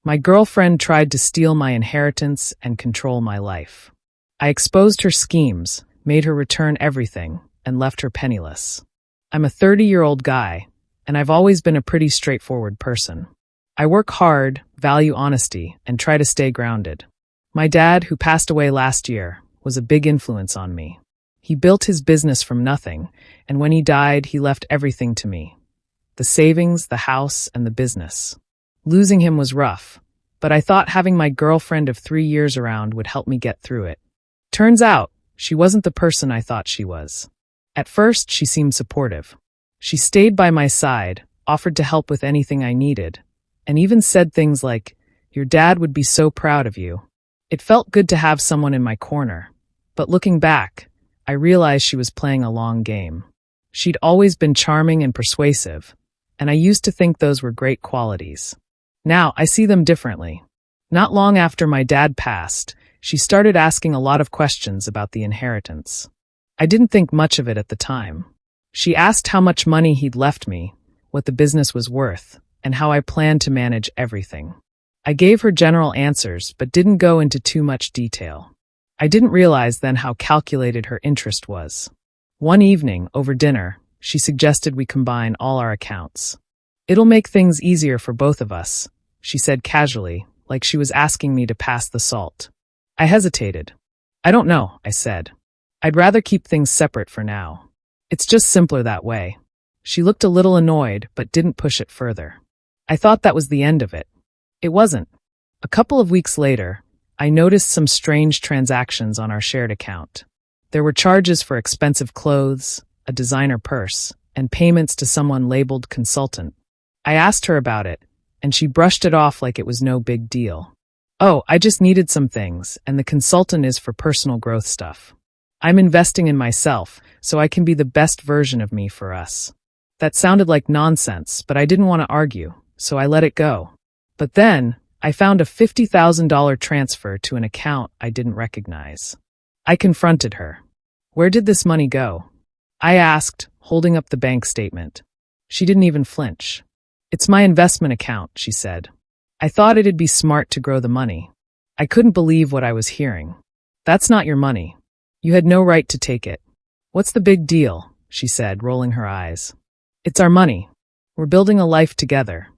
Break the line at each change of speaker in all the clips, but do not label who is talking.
My girlfriend tried to steal my inheritance and control my life. I exposed her schemes, made her return everything, and left her penniless. I'm a 30-year-old guy, and I've always been a pretty straightforward person. I work hard, value honesty, and try to stay grounded. My dad, who passed away last year, was a big influence on me. He built his business from nothing, and when he died, he left everything to me. The savings, the house, and the business. Losing him was rough, but I thought having my girlfriend of 3 years around would help me get through it. Turns out, she wasn't the person I thought she was. At first, she seemed supportive. She stayed by my side, offered to help with anything I needed, and even said things like, "Your dad would be so proud of you." It felt good to have someone in my corner, but looking back, I realized she was playing a long game. She'd always been charming and persuasive, and I used to think those were great qualities. Now, I see them differently. Not long after my dad passed, she started asking a lot of questions about the inheritance. I didn't think much of it at the time. She asked how much money he'd left me, what the business was worth, and how I planned to manage everything. I gave her general answers, but didn't go into too much detail. I didn't realize then how calculated her interest was. One evening, over dinner, she suggested we combine all our accounts. "It'll make things easier for both of us," she said casually, like she was asking me to pass the salt. I hesitated. "I don't know," I said. "I'd rather keep things separate for now. It's just simpler that way." She looked a little annoyed, but didn't push it further. I thought that was the end of it. It wasn't. A couple of weeks later, I noticed some strange transactions on our shared account. There were charges for expensive clothes, a designer purse, and payments to someone labeled consultant. I asked her about it, and she brushed it off like it was no big deal. "Oh, I just needed some things, and the consultant is for personal growth stuff. I'm investing in myself, so I can be the best version of me for us." That sounded like nonsense, but I didn't want to argue, so I let it go. But then, I found a $50,000 transfer to an account I didn't recognize. I confronted her. "Where did this money go?" I asked, holding up the bank statement. She didn't even flinch. "It's my investment account," she said. I thought it'd be smart to grow the money. I couldn't believe what I was hearing. "That's not your money. You had no right to take it." "What's the big deal?" she said, rolling her eyes. "It's our money. We're building a life together."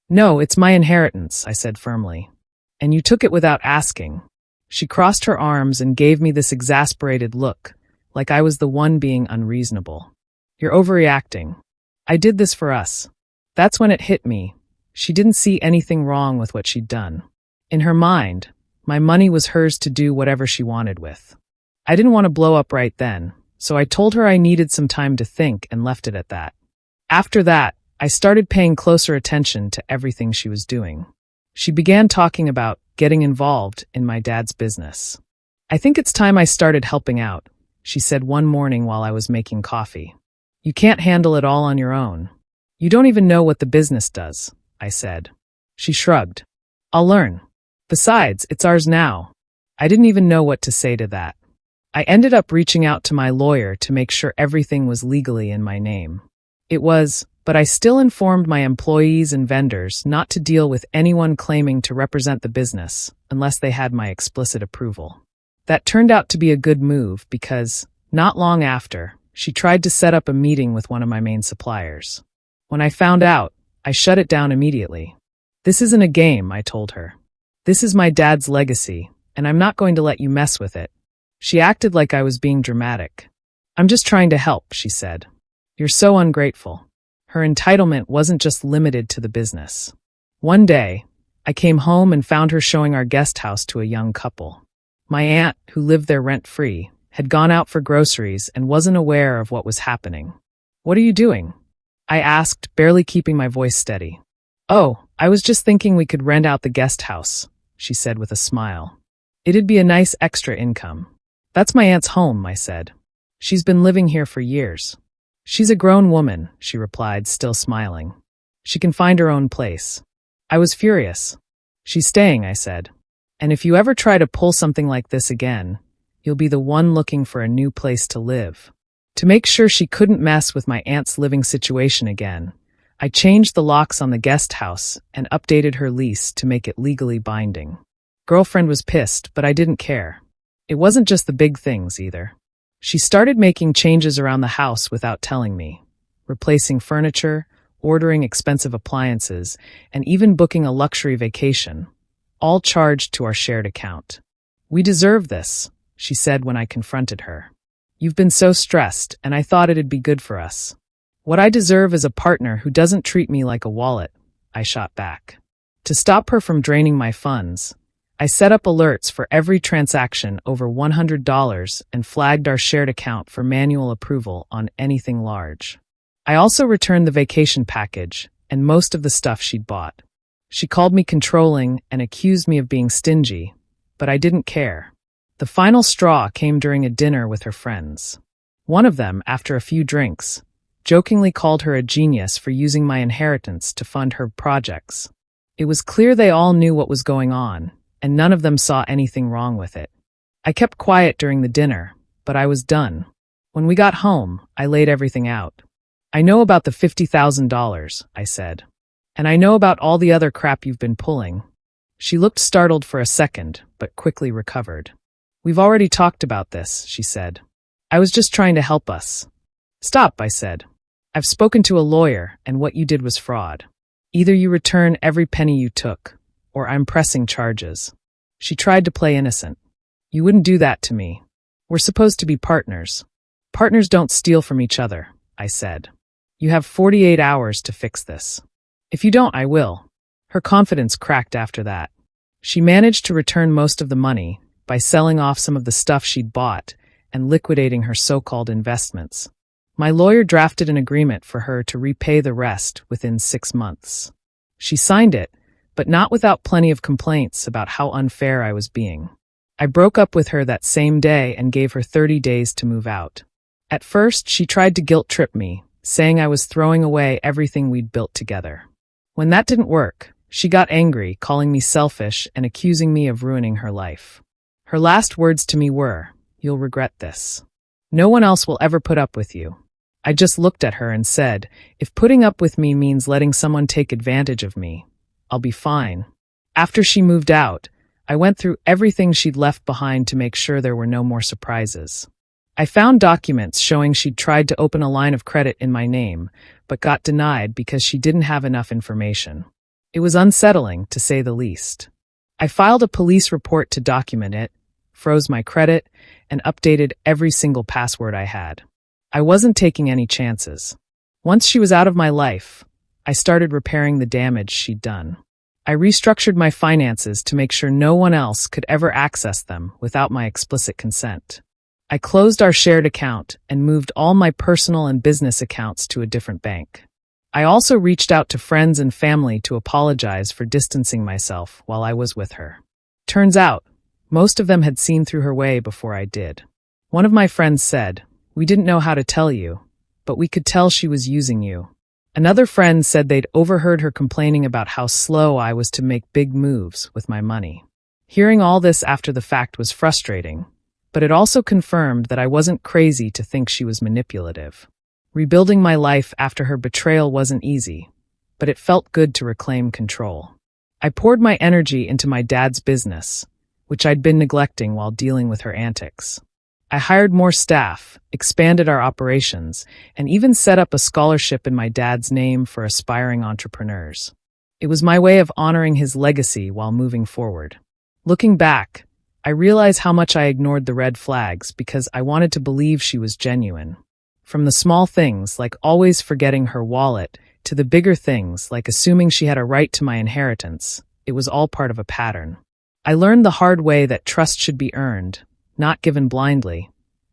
"No, it's my inheritance," I said firmly. "And you took it without asking." She crossed her arms and gave me this exasperated look, like I was the one being unreasonable. "You're overreacting. I did this for us." That's when it hit me. She didn't see anything wrong with what she'd done. In her mind, my money was hers to do whatever she wanted with. I didn't want to blow up right then, so I told her I needed some time to think and left it at that. After that, I started paying closer attention to everything she was doing. She began talking about getting involved in my dad's business. "I think it's time I started helping out," she said one morning while I was making coffee. "You can't handle it all on your own." "You don't even know what the business does," I said. She shrugged. "I'll learn. Besides, it's ours now." I didn't even know what to say to that. I ended up reaching out to my lawyer to make sure everything was legally in my name. It was, but I still informed my employees and vendors not to deal with anyone claiming to represent the business unless they had my explicit approval. That turned out to be a good move because, not long after, she tried to set up a meeting with one of my main suppliers. When I found out, I shut it down immediately. "This isn't a game," I told her. "This is my dad's legacy, and I'm not going to let you mess with it." She acted like I was being dramatic. "I'm just trying to help," she said. "You're so ungrateful." Her entitlement wasn't just limited to the business. One day, I came home and found her showing our guest house to a young couple. My aunt, who lived there rent-free, had gone out for groceries and wasn't aware of what was happening. "What are you doing?" I asked, barely keeping my voice steady. "Oh, I was just thinking we could rent out the guest house," she said with a smile. "It'd be a nice extra income." "That's my aunt's home," I said. "She's been living here for years." "She's a grown woman," she replied, still smiling. "She can find her own place." I was furious. "She's staying," I said. "And if you ever try to pull something like this again, you'll be the one looking for a new place to live." To make sure she couldn't mess with my aunt's living situation again, I changed the locks on the guest house and updated her lease to make it legally binding. Girlfriend was pissed, but I didn't care. It wasn't just the big things either. She started making changes around the house without telling me, replacing furniture, ordering expensive appliances, and even booking a luxury vacation, all charged to our shared account. "We deserve this," she said when I confronted her. "You've been so stressed, and I thought it'd be good for us." "What I deserve is a partner who doesn't treat me like a wallet," I shot back. To stop her from draining my funds, I set up alerts for every transaction over $100 and flagged our shared account for manual approval on anything large. I also returned the vacation package and most of the stuff she'd bought. She called me controlling and accused me of being stingy, but I didn't care. The final straw came during a dinner with her friends. One of them, after a few drinks, jokingly called her a genius for using my inheritance to fund her projects. It was clear they all knew what was going on, and none of them saw anything wrong with it. I kept quiet during the dinner, but I was done. When we got home, I laid everything out. "I know about the $50,000, I said. "And I know about all the other crap you've been pulling." She looked startled for a second, but quickly recovered. "We've already talked about this," she said. "I was just trying to help us." "Stop," I said. "I've spoken to a lawyer, and what you did was fraud. Either you return every penny you took, or I'm pressing charges." She tried to play innocent. "You wouldn't do that to me. We're supposed to be partners." "Partners don't steal from each other," I said. "You have 48 hours to fix this. If you don't, I will." Her confidence cracked after that. She managed to return most of the money by selling off some of the stuff she'd bought and liquidating her so-called investments. My lawyer drafted an agreement for her to repay the rest within 6 months. She signed it, but not without plenty of complaints about how unfair I was being. I broke up with her that same day and gave her 30 days to move out. At first, she tried to guilt-trip me, saying I was throwing away everything we'd built together. When that didn't work, she got angry, calling me selfish and accusing me of ruining her life. Her last words to me were, "You'll regret this. No one else will ever put up with you." I just looked at her and said, "If putting up with me means letting someone take advantage of me, I'll be fine." After she moved out, I went through everything she'd left behind to make sure there were no more surprises. I found documents showing she'd tried to open a line of credit in my name, but got denied because she didn't have enough information. It was unsettling, to say the least. I filed a police report to document it, froze my credit, and updated every single password I had. I wasn't taking any chances. Once she was out of my life, I started repairing the damage she'd done. I restructured my finances to make sure no one else could ever access them without my explicit consent. I closed our shared account and moved all my personal and business accounts to a different bank. I also reached out to friends and family to apologize for distancing myself while I was with her. Turns out, most of them had seen through her way before I did. One of my friends said, "We didn't know how to tell you, but we could tell she was using you." Another friend said they'd overheard her complaining about how slow I was to make big moves with my money. Hearing all this after the fact was frustrating, but it also confirmed that I wasn't crazy to think she was manipulative. Rebuilding my life after her betrayal wasn't easy, but it felt good to reclaim control. I poured my energy into my dad's business, which I'd been neglecting while dealing with her antics. I hired more staff, expanded our operations, and even set up a scholarship in my dad's name for aspiring entrepreneurs. It was my way of honoring his legacy while moving forward. Looking back, I realize how much I ignored the red flags because I wanted to believe she was genuine. From the small things, like always forgetting her wallet, to the bigger things, like assuming she had a right to my inheritance, it was all part of a pattern. I learned the hard way that trust should be earned, not given blindly,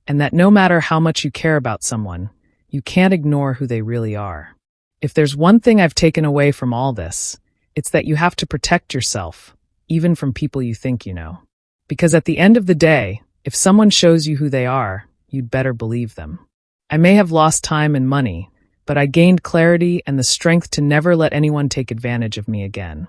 and that no matter how much you care about someone, you can't ignore who they really are. If there's one thing I've taken away from all this, it's that you have to protect yourself, even from people you think you know. Because at the end of the day, if someone shows you who they are, you'd better believe them. I may have lost time and money, but I gained clarity and the strength to never let anyone take advantage of me again.